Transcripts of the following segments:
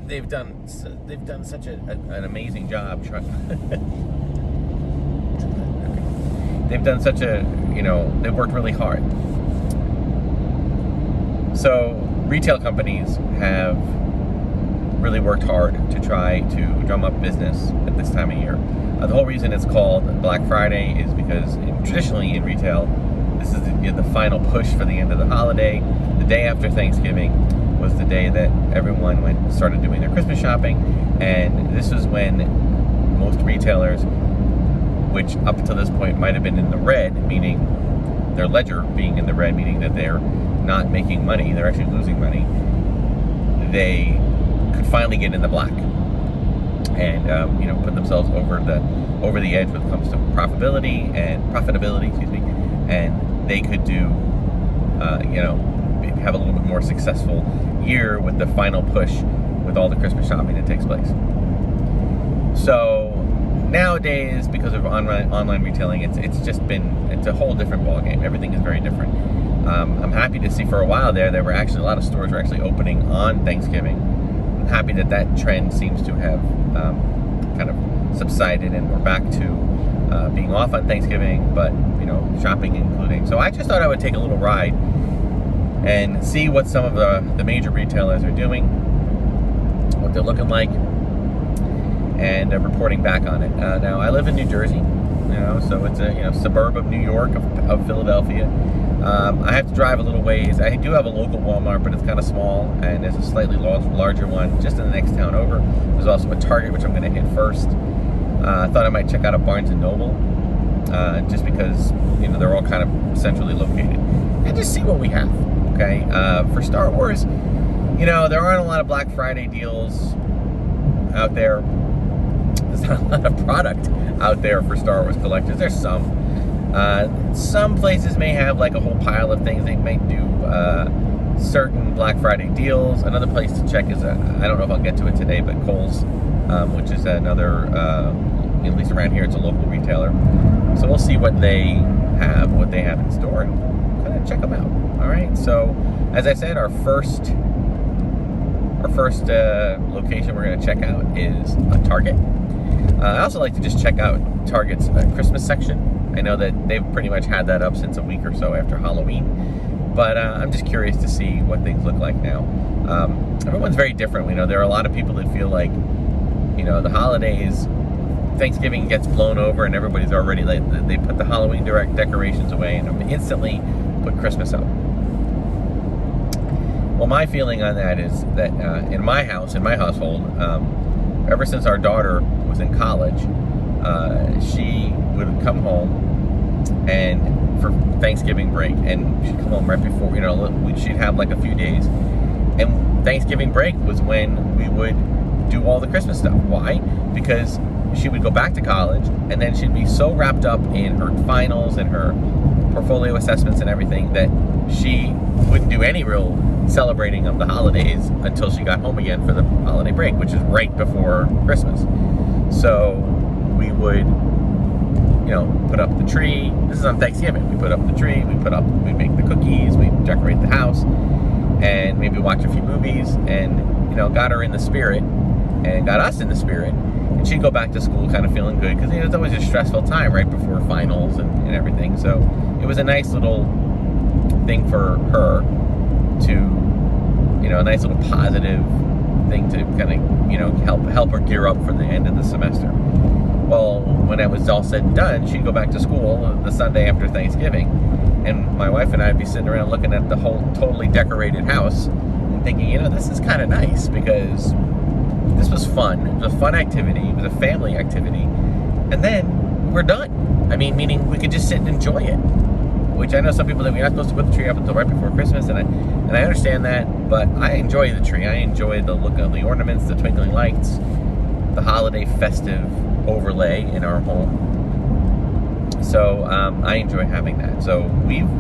they've done such an amazing job. They've done such a, they've worked really hard. So retail companies have really worked hard to try to drum up business at this time of year. The whole reason it's called Black Friday is because traditionally in retail, this is the final push for the end of the holiday. The day after Thanksgiving was the day that everyone started doing their Christmas shopping, and this was when most retailers, which up to this point might have been in the red, meaning their ledger being in the red, meaning that they're not making money, they're actually losing money, they could finally get in the black and put themselves over the edge when it comes to profitability, and they could do have a little bit more successful year with the final push with all the Christmas shopping that takes place. So nowadays, because of online retailing, it's a whole different ballgame. Everything is very different. I'm happy to see for a while there were actually a lot of stores were actually opening on Thanksgiving. I'm happy that trend seems to have kind of subsided, and we're back to being off on Thanksgiving, but shopping including. So I just thought I would take a little ride and see what some of the major retailers are doing, what they're looking like, and reporting back on it. Now, I live in New Jersey, so it's a suburb of New York, of Philadelphia. I have to drive a little ways. I do have a local Walmart, but it's kind of small, and there's a slightly larger one just in the next town over. There's also a Target, which I'm going to hit first. I thought I might check out a Barnes & Noble, just because they're all kind of centrally located, and just see what we have. Okay, for Star Wars, there aren't a lot of Black Friday deals out there. There's not a lot of product out there for Star Wars collectors. There's some. Some places may have like a whole pile of things. They may do certain Black Friday deals. Another place to check is, I don't know if I'll get to it today, but Kohl's, which is another, at least around here, it's a local retailer. So we'll see what they have in store, and kind of check them out. All right. So, as I said, our first location we're going to check out is a Target. I also like to just check out Target's Christmas section. I know that they've pretty much had that up since a week or so after Halloween, but I'm just curious to see what things look like now. Everyone's very different. There are a lot of people that feel like, the holidays, Thanksgiving gets blown over and everybody's already they put the Halloween decorations away and instantly put Christmas up. Well, my feeling on that is that in my household, ever since our daughter was in college, she would come home and for Thanksgiving break, and she'd come home right before, she'd have like a few days, and Thanksgiving break was when we would do all the Christmas stuff. Why? Because she would go back to college, and then she'd be so wrapped up in her finals and her portfolio assessments and everything that she wouldn't do any real celebrating of the holidays until she got home again for the holiday break, which is right before Christmas. So we would, put up the tree. This is on Thanksgiving. We put up the tree, we make the cookies, we decorate the house, and maybe watch a few movies, and, got her in the spirit, and got us in the spirit. And she'd go back to school kind of feeling good, because, it's always a stressful time right before finals and everything. So it was a nice little thing for her to, a nice little positive thing to kind of, help her gear up for the end of the semester. Well, when it was all said and done, she'd go back to school the Sunday after Thanksgiving, and my wife and I would be sitting around looking at the whole totally decorated house and thinking, this is kind of nice, because this was fun. It was a fun activity. It was a family activity. And then we're done. Meaning we could just sit and enjoy it. Which I know some people that we're not supposed to put the tree up until right before Christmas, and I understand that, but I enjoy the tree. I enjoy the look of the ornaments, the twinkling lights, the holiday festive overlay in our home. So I enjoy having that. So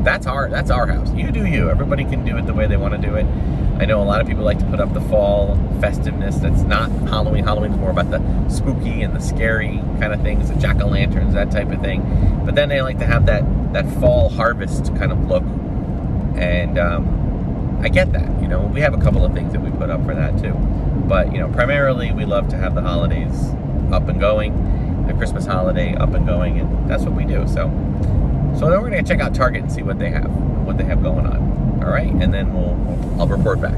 that's our house. You do you. Everybody can do it the way they want to do it. I know a lot of people like to put up the fall festiveness. That's not Halloween. Halloween is more about the spooky and the scary kind of things, the jack-o'-lanterns, that type of thing. But then they like to have that fall harvest kind of look. And I get that. You know, we have a couple of things that we put up for that too. But, you know, primarily we love to have the holidays up and going, the Christmas holiday up and going, and that's what we do. So then we're gonna check out Target and see what they have going on. All right, and then I'll report back.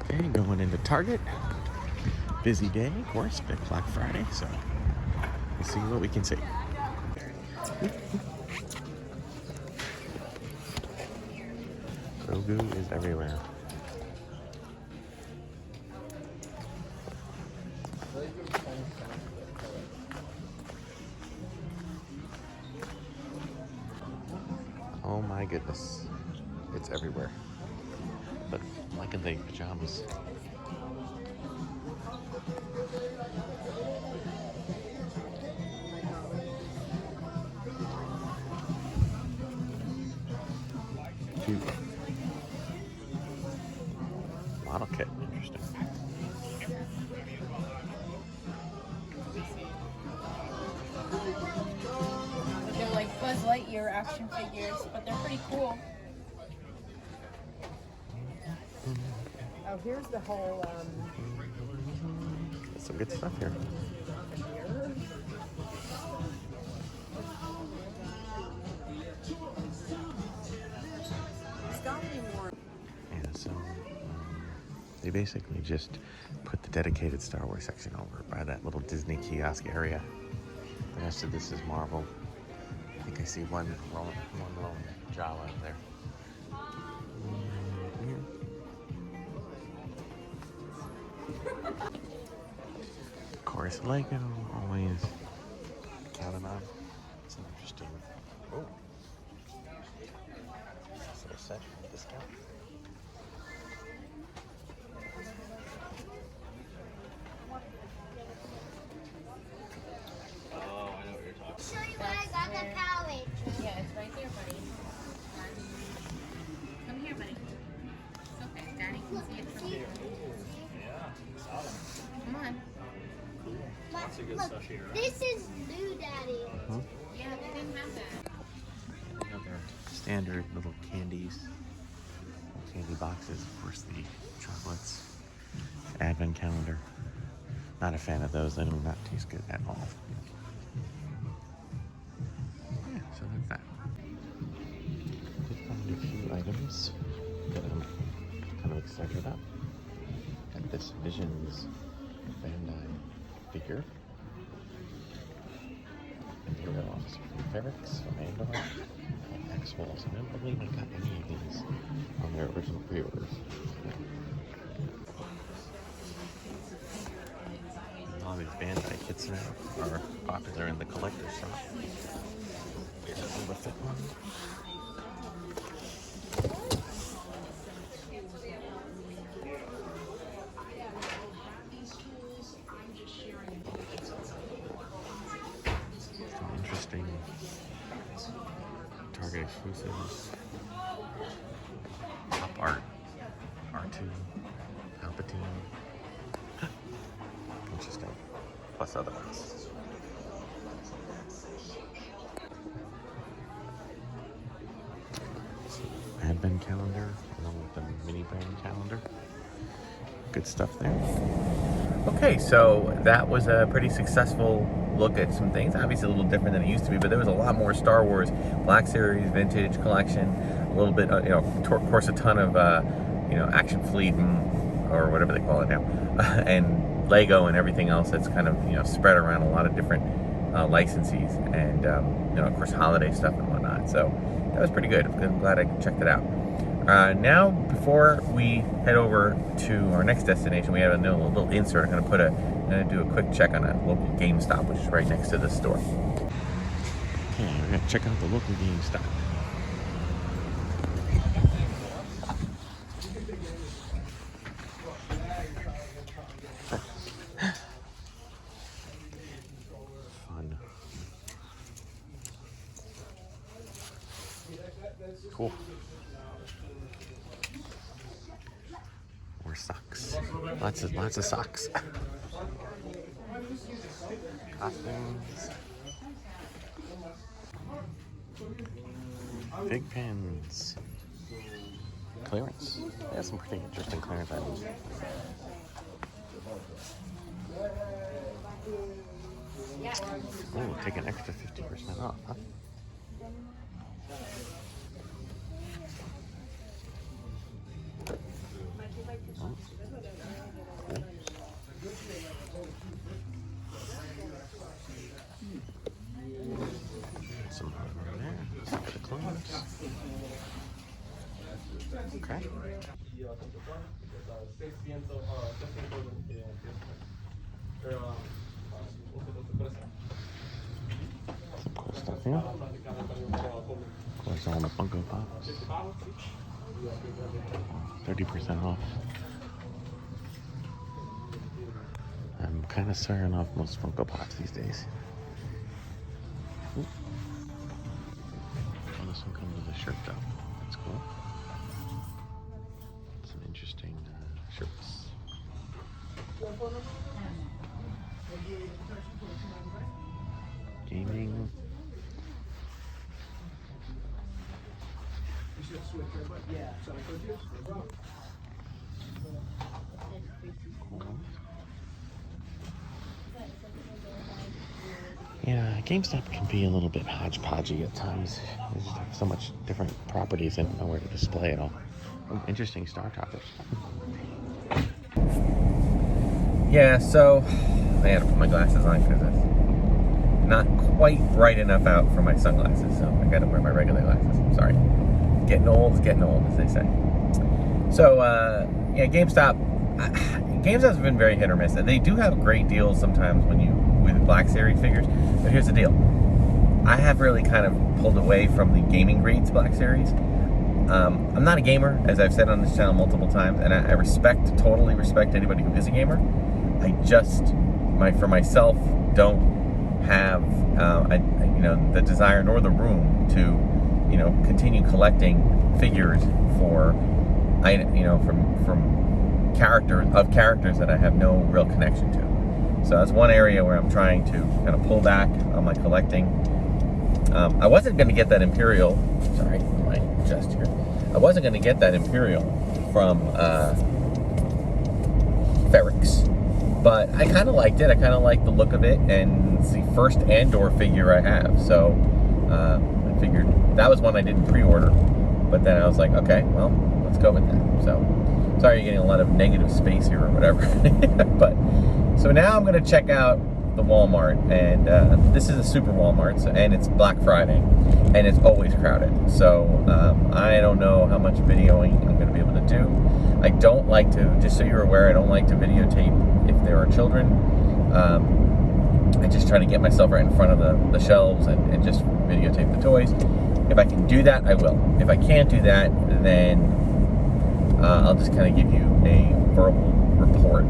Okay, going into Target. Busy day, of course, big Black Friday. So we'll see what we can see. Grogu is everywhere. Oh my goodness, it's everywhere. But I'm liking the pajamas. Cute. Model kit, interesting. They're like Buzz Lightyear action figures, but they're pretty cool. Oh, here's the whole, There's some good stuff here. Yeah, so they basically just put the dedicated Star Wars section over by that little Disney kiosk area. The rest of this is Marvel. I think I see one lone Jawa there. Of course, Lego, always counting on. It's an interesting. Oh, is it a set discount? Oh, I know what you're talking about. Show you where I got the pouch. Yeah, it's right there, buddy. Come here, buddy. It's okay. Daddy can see it from here. Yeah, Come on. lots of good stuff here. This is new, Daddy. Yeah, they didn't have that. Another standard little candies, candy boxes. Of course, the chocolates, advent calendar. Not a fan of those. They do not taste good at all. Yeah, so that's that. Did find a few items that I'm kind of excited about. Got this Visions Bandai figure. Imperial Officer from Ferrix, from Andor, and X-Walls. I don't believe I got any of these on their original pre-orders. All these Bandai kits now are popular in the collector's shop. Here's a Boba Fett one. Some interesting Target exclusives. Pop art. R2. Palpatine. Interesting. Plus other ones. Advent calendar along with the mini brand calendar. Good stuff there. Okay, so that was a pretty successful look at some things. Obviously a little different than it used to be, but there was a lot more Star Wars Black Series, Vintage Collection, a little bit, of course a ton of, Action Fleet or whatever they call it now, and Lego and everything else that's kind of, spread around a lot of different licensees and, of course, holiday stuff and whatnot. So that was pretty good. I'm glad I checked it out. Now, before we head over to our next destination, we have a little insert. I'm going to do a quick check on a local GameStop, which is right next to the store. Okay, we're going to check out the local GameStop. Fun. Cool. More socks. Lots of socks. Costumes. Big pins. clearance. They have some pretty interesting clearance items. Oh, take an extra 50% off, huh? Oh, cool. Some hardware there. Let's look at the clearance. Okay. Some cool stuff here. Of course, all the Funko Pops. 30% off. I'm kind of swearing off most Funko Pops these days. Ooh. Oh, this one comes with a shirt though. That's cool. Some interesting shirts. Gaming. Cool. Yeah, GameStop can be a little bit hodgepodgey at times. There's just so much different properties and nowhere to display it all. Oh, interesting Star Toppers. Yeah, so I had to put my glasses on because it's not quite bright enough out for my sunglasses, so I gotta wear my regular glasses. I'm sorry. Getting old, as they say. So, yeah, GameStop's been very hit or miss. They do have great deals sometimes with Black Series figures, but here's the deal. I have really kind of pulled away from the gaming grades Black Series. I'm not a gamer, as I've said on this channel multiple times, and I totally respect anybody who is a gamer. I just, for myself, don't have, the desire nor the room to, continue collecting figures from characters that I have no real connection to. So that's one area where I'm trying to kind of pull back on my collecting. I wasn't going to get that Imperial. Sorry, my chest here. I wasn't going to get that Imperial from Ferrix, but I kind of liked it. I kind of liked the look of it, and it's the first Andor figure I have. So I figured that was one I didn't pre-order, but then I was like, okay, well, let's go with that. So sorry you're getting a lot of negative space here or whatever, but so now I'm going to check out the Walmart, and this is a super Walmart, and it's Black Friday, and it's always crowded. So I don't know how much videoing I'm going to be able to do. I don't like to, just so you're aware, I don't like to videotape if there are children. I just try to get myself right in front of the shelves and just videotape the toys. If I can do that, I will. If I can't do that, then I'll just kind of give you a verbal report.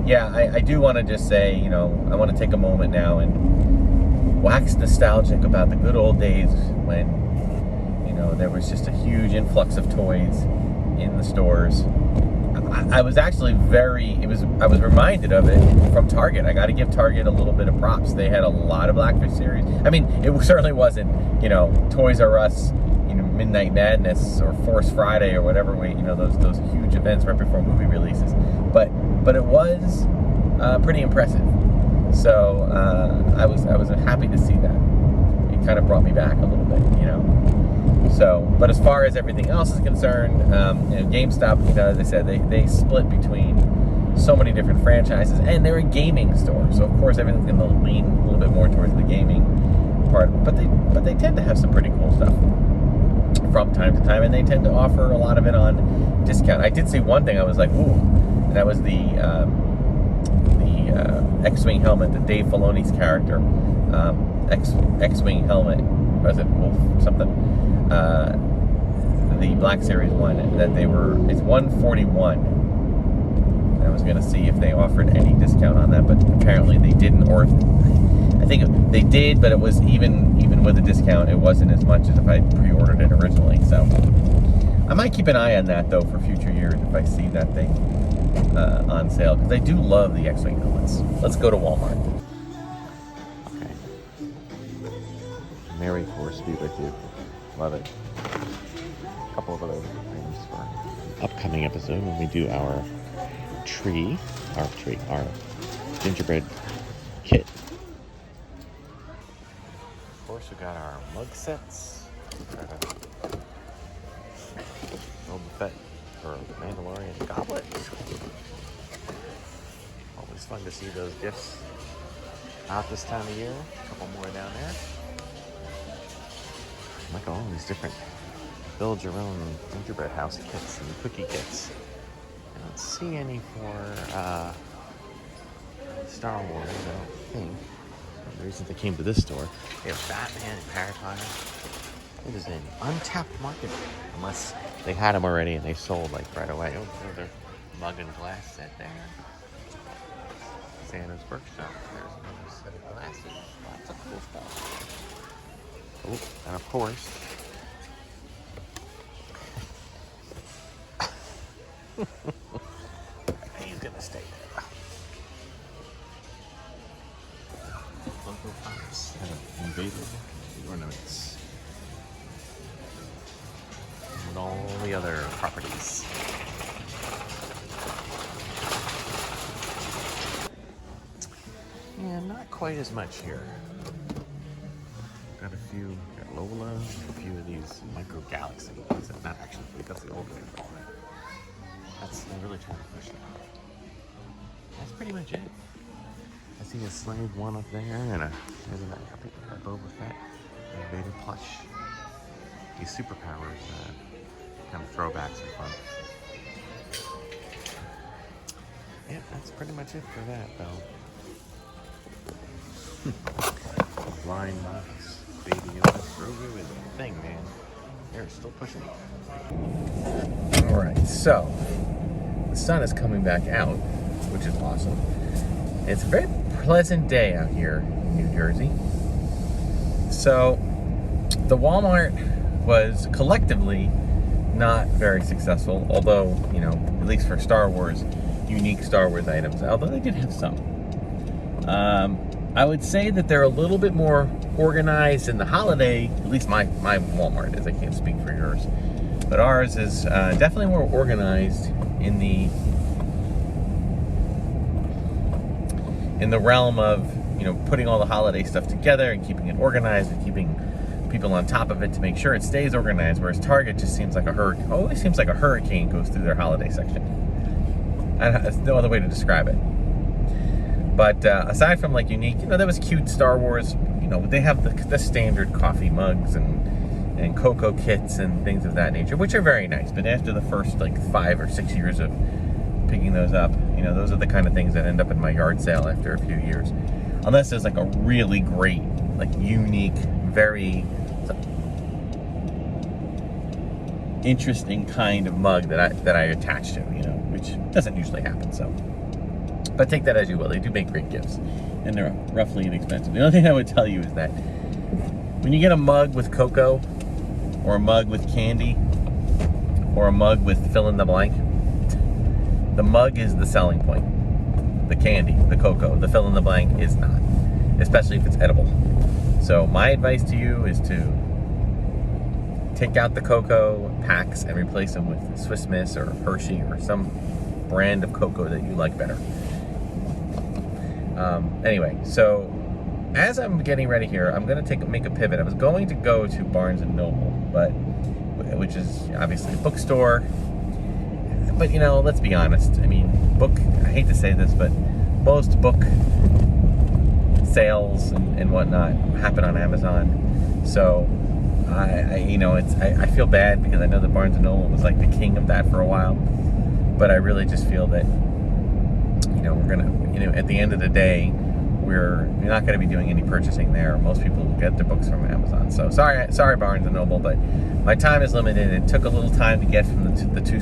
Yeah, I do want to just say, I want to take a moment now and wax nostalgic about the good old days when, there was just a huge influx of toys in the stores. I was actually I was reminded of it from Target. I got to give Target a little bit of props. They had a lot of Blackfish series. I mean, it certainly wasn't, Toys R Us, Midnight Madness or Force Friday or whatever those huge events right before movie releases. But it was pretty impressive. So I was happy to see that. It kind of brought me back a little bit, So, but as far as everything else is concerned, GameStop, as I said, they split between so many different franchises, and they're a gaming store. So of course everything's going to lean a little bit more towards the gaming part. But they tend to have some pretty cool stuff from time to time, and they tend to offer a lot of it on discount. I did see one thing I was like, ooh, and that was the X-Wing helmet, the Dave Filoni's character, X-Wing helmet, was it Wolf something? The Black Series one, it's $141. I was gonna see if they offered any discount on that, but apparently they didn't, or I think they did, but it was even with a discount, it wasn't as much as if I pre-ordered it originally. So I might keep an eye on that though for future years if I see that thing on sale, because I do love the X-Wing helmets. Let's go to Walmart. Okay. Merry Force be with you. Love it. couple of other items for upcoming episode when we do our our gingerbread kit. Of course, we got our mug sets. Got a Boba Fett or Mandalorian goblet. Always fun to see those gifts out this time of year. A couple more down there. Look at all these different build your own gingerbread house kits and cookie kits. I don't see any for Star Wars, I don't think. The reason they came to this store. They have Batman and Paraglider. It is an untapped market, unless they had them already and they sold like right away. Oh, there's their mug and glass set there. Santa's workshop. There's another set of glasses. Lots of cool stuff. Oh, and of course, he's gonna stay there. Funko Pops have invaded the ornaments and all the other properties. Yeah, not quite as much here. Got a few, got Lola, and a few of these micro galaxies. Not actually, that's the old one. I'm really trying to push it. That's pretty much it. I see a Slave one up there, and a Boba Fett, and a Vader plush. These superpowers, kind of throwbacks and fun. Yeah, that's pretty much it for that, though. Blind box, baby Yoda, Grogu is a thing, man. They're still pushing it. All right, so the sun is coming back out, which is awesome. It's a very pleasant day out here in New Jersey. So the Walmart was collectively not very successful, although, you know, at least for Star Wars, unique Star Wars items, although they did have some. I would say that they're a little bit more organized in the holiday, at least my Walmart is, I can't speak for yours. But ours is definitely more organized in the realm of, you know, putting all the holiday stuff together and keeping it organized and keeping people on top of it to make sure it stays organized, whereas Target just seems like always seems like a hurricane goes through their holiday section. There's no other way to describe it. But aside from like unique, you know, there was cute Star Wars, you know, they have the standard coffee mugs and cocoa kits and things of that nature, which are very nice. But after the first like 5 or 6 years of picking those up, you know, those are the kind of things that end up in my yard sale after a few years. Unless there's like a really great, like unique, very interesting kind of mug that I attach to, you know, which doesn't usually happen, so. But take that as you will. They do make great gifts, and they're roughly inexpensive. The only thing I would tell you is that when you get a mug with cocoa, or a mug with candy, or a mug with fill in the blank, the mug is the selling point. The candy, the cocoa, the fill in the blank is not, especially if it's edible. So my advice to you is to take out the cocoa packs and replace them with Swiss Miss or Hershey or some brand of cocoa that you like better. Anyway, so as I'm getting ready here, I'm going to make a pivot. I was going to go to Barnes & Noble, which is obviously a bookstore. But, you know, let's be honest. I mean, I hate to say this, but most book sales and whatnot happen on Amazon. So, I feel bad because I know that Barnes & Noble was like the king of that for a while. But I really just feel that, you know, we're going to, you know, at the end of the day, we're not going to be doing any purchasing there. Most people get their books from Amazon. So sorry Barnes & Noble, but my time is limited. It took a little time to get from the 3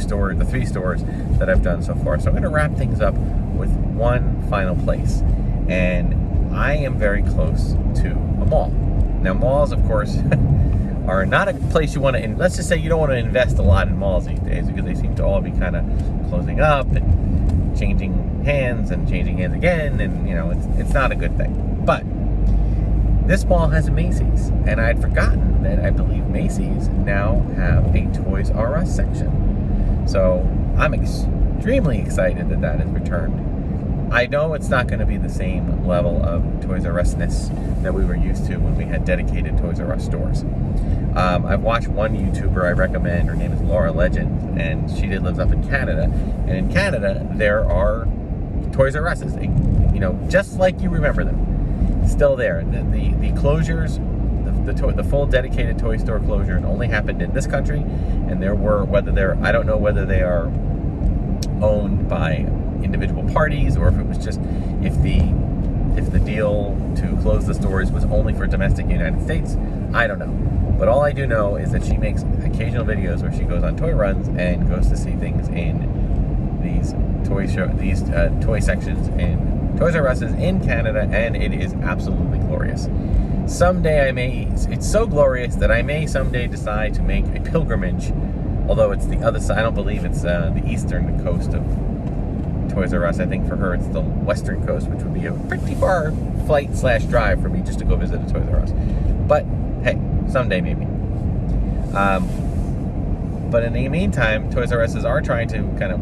stores that I've done so far. So I'm going to wrap things up with one final place. And I am very close to a mall. Now, malls, of course, are not a place you want to, let's just say you don't want to invest a lot in malls these days because they seem to all be kind of closing up and changing hands again, and you know, it's not a good thing. But this mall has a Macy's, and I'd forgotten that I believe Macy's now have a Toys Toys R Us section. So I'm extremely excited that that is returned. I know it's not going to be the same level of Toys R Us-ness that we were used to when we had dedicated Toys R Us stores. I've watched one YouTuber I recommend. Her name is Laura Legend, and she lives up in Canada. And in Canada, there are Toys R Us's, you know, just like you remember them, still there. The closures, the full dedicated toy store closures only happened in this country, and there were, I don't know whether they are owned by individual parties or if it was just if the deal to close the stores was only for domestic United States. I don't know. But all I do know is that she makes occasional videos where she goes on toy runs and goes to see things in these toy sections in Toys R Us's in Canada, and it is absolutely glorious. Someday it's so glorious that I may someday decide to make a pilgrimage, although it's the other side. I don't believe it's the eastern coast of Toys R Us. I think for her it's the western coast, which would be a pretty far flight/drive for me just to go visit a Toys R Us. But hey, someday maybe. But in the meantime, Toys R Us are trying to kind of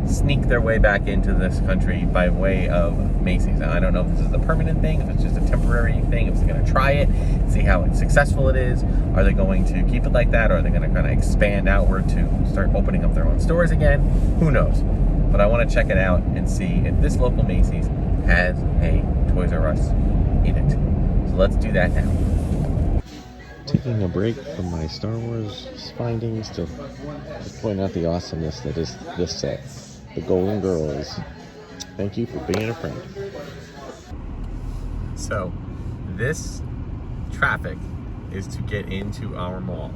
sneak their way back into this country by way of Macy's. Now, I don't know if this is a permanent thing, if it's just a temporary thing, if they're going to try it, see how successful it is. Are they going to keep it like that, or are they going to kind of expand outward to start opening up their own stores again? Who knows? But I want to check it out and see if this local Macy's has a Toys R Us in it. So let's do that now. Taking a break from my Star Wars findings to just point out the awesomeness that is this set. The Golden Girls. Thank you for being a friend. So, this traffic is to get into our mall.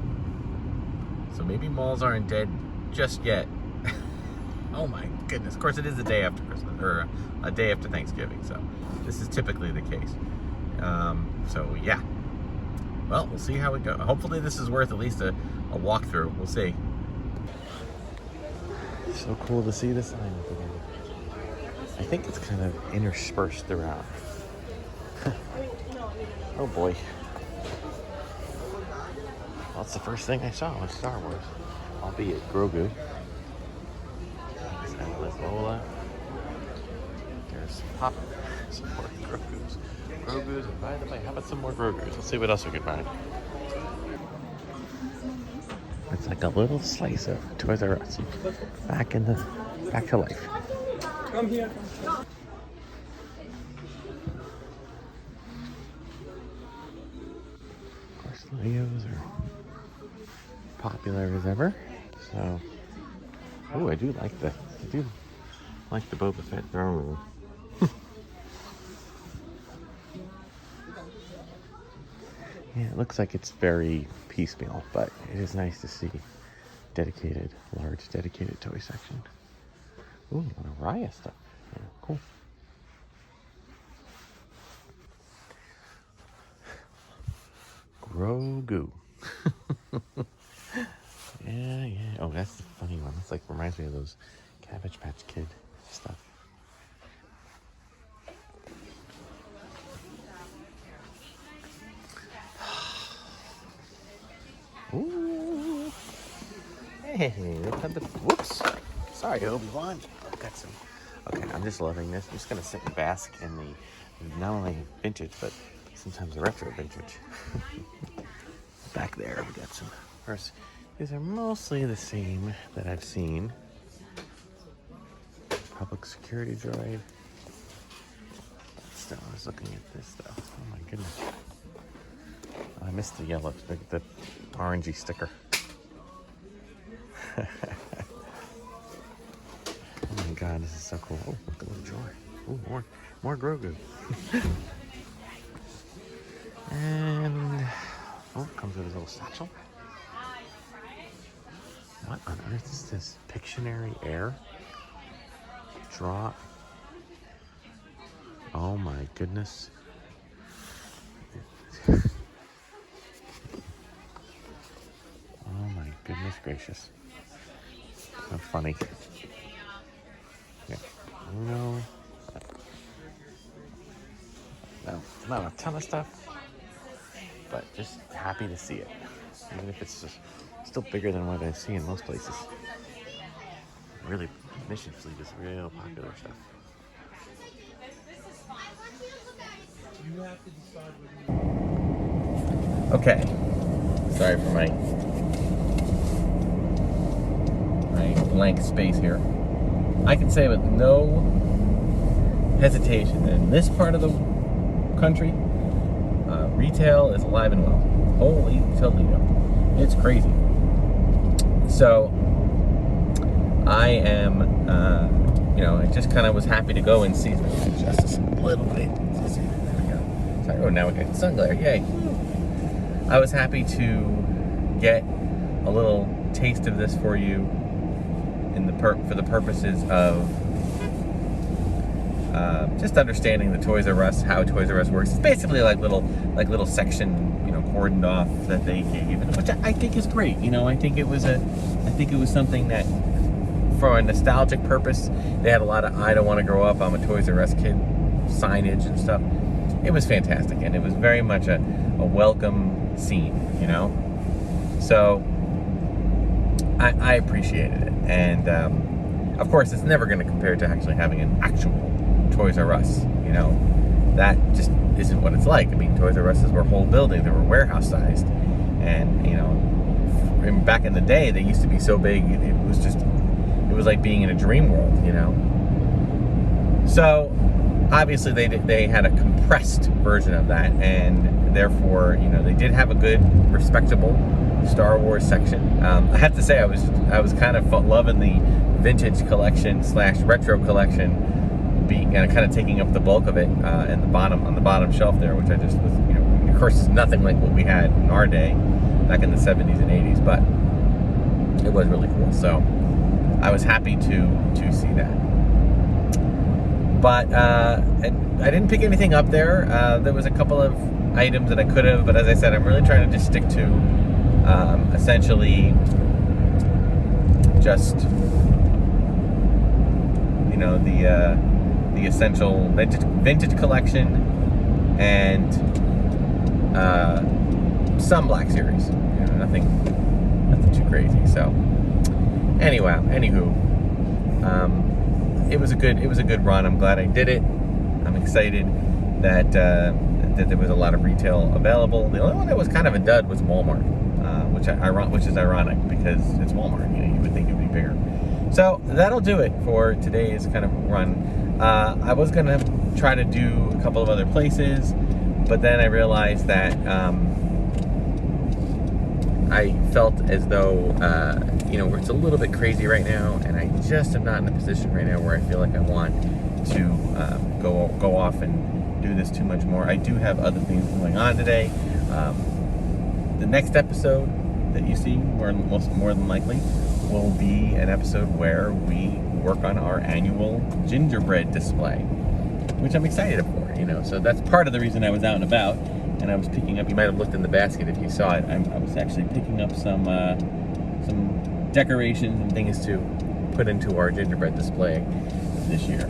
So maybe malls aren't dead just yet. Oh my goodness. Of course, it is the day after Christmas, or a day after Thanksgiving, so this is typically the case. So yeah. Well, we'll see how it goes. Hopefully this is worth at least a walkthrough. We'll see. So cool to see the sign up again. I think it's kind of interspersed throughout. Oh boy. Well, that's the first thing I saw was Star Wars. Albeit Grogu. There's Lola. There's Pop. Some more Grogus. And by the way, how about some more Grogus? Let's see what else we can find. It's like a little slice of Toys R Us back to life. Come here. Of course, Legos are popular as ever. So, oh, I do like the Boba Fett throne room. Yeah, it looks like it's very piecemeal, but it is nice to see large dedicated toy section. Ooh, a Raya stuff. Yeah, cool. Grogu. Yeah. Oh, that's the funny one. It's like reminds me of those Cabbage Patch Kid stuff. Ooh. Hey, whoops. Sorry, Obi-Wan. I've got some. Okay, I'm just loving this. I'm just gonna sit and bask in the not only vintage, but sometimes the retro vintage. Back there, we got some. First, these are mostly the same that I've seen. Public security droid. Still, I was looking at this though. Oh my goodness. I missed the yellow, the orangey sticker. Oh my god, this is so cool. Oh, look at the little drawer. Oh, more Grogu. And comes with a little satchel. What on earth is this? Pictionary Air? Draw. Oh my goodness. Oh my goodness gracious. So funny. Yeah. No, not a ton of stuff, but just happy to see it. Even if it's just Still bigger than what I see in most places. Really, Mission Fleet is real popular stuff. Okay. Sorry for my blank space here. I can say with no hesitation that in this part of the country, retail is alive and well. Holy Toledo. It's crazy. So, I am, I just kind of was happy to go and see just a little bit. There we go. Sorry, oh, now we got sun glare. Yay. I was happy to get a little taste of this for you for the purposes of just understanding the Toys R Us, how Toys R Us works. It's basically like little section, cordoned off that they gave, which I think is great. I think it was something that, for a nostalgic purpose, they had a lot of "I don't want to grow up, I'm a Toys R Us kid" signage and stuff. It was fantastic, and it was very much a welcome scene, So I appreciated it, and of course, it's never going to compare to actually having an actual Toys R Us. That just isn't what it's like. I mean, Toys R Us's were whole buildings; they were warehouse sized, and back in the day, they used to be so big it was like being in a dream world, So obviously, they had a compressed version of that, and therefore, they did have a good, respectable Star Wars section. I have to say, I was kind of loving the vintage collection / retro collection, being kind of taking up the bulk of it, on the bottom shelf there, which I just was, of course, it's nothing like what we had in our day back in the 70s and 80s, but it was really cool. So I was happy to see that. But and I didn't pick anything up there. There was a couple of items that I could have, but as I said, I'm really trying to just stick to essentially just the essential vintage collection and some Black Series. Nothing too crazy. So anywho, it was a good run. I'm glad I did it. I'm excited that there was a lot of retail available. The only one that was kind of a dud was Walmart, which is ironic because it's Walmart. You would think it would be bigger. So that'll do it for today's kind of run. I was gonna try to do a couple of other places, but then I realized that I felt as though it's a little bit crazy right now, and I just am not in a position right now where I feel like I want to go off and do this too much more. I do have other things going on today. The next episode that you see, most more than likely, will be an episode where we work on our annual gingerbread display, which I'm excited for. So that's part of the reason I was out and about, and I was picking up. You might have looked in the basket if you saw it. I was actually picking up some decorations and things to put into our gingerbread display this year.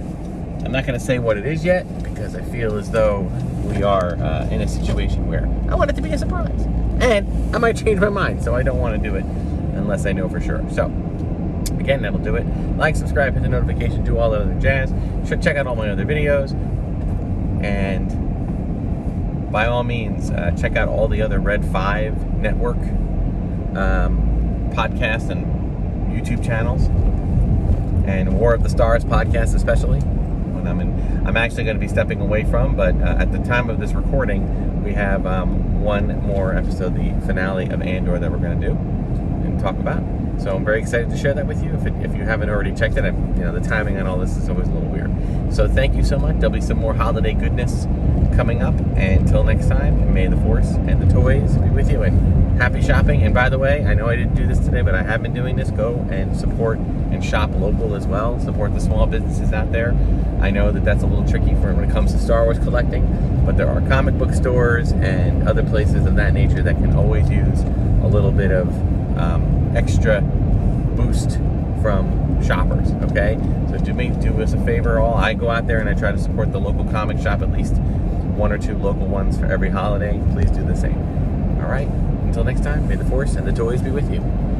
I'm not going to say what it is yet because I feel as though we are in a situation where I want it to be a surprise, and I might change my mind, so I don't want to do it unless I know for sure. So again, that'll do it. Like, subscribe, hit the notification, do all the other jazz. Should check out all my other videos, and by all means, check out all the other Red 5 network podcasts and YouTube channels, and War of the Stars podcast especially. When I'm actually going to be stepping away from, but at the time of this recording, we have one more episode, the finale of Andor, that we're going to do and talk about. So I'm very excited to share that with you. If you haven't already checked it, the timing on all this is always a little weird. So thank you so much. There'll be some more holiday goodness coming up. And until next time, may the Force and the toys be with you, and happy shopping. And by the way, I know I didn't do this today, but I have been doing this. Go and support and shop local as well. Support the small businesses out there. I know that that's a little tricky when it comes to Star Wars collecting, but there are comic book stores and other places of that nature that can always use a little bit of extra boost from shoppers. Okay, so do us a favor. I go out there and I try to support the local comic shop, at least one or two local ones for every holiday. Please do the same. All right, until next time, may the Force and the toys be with you.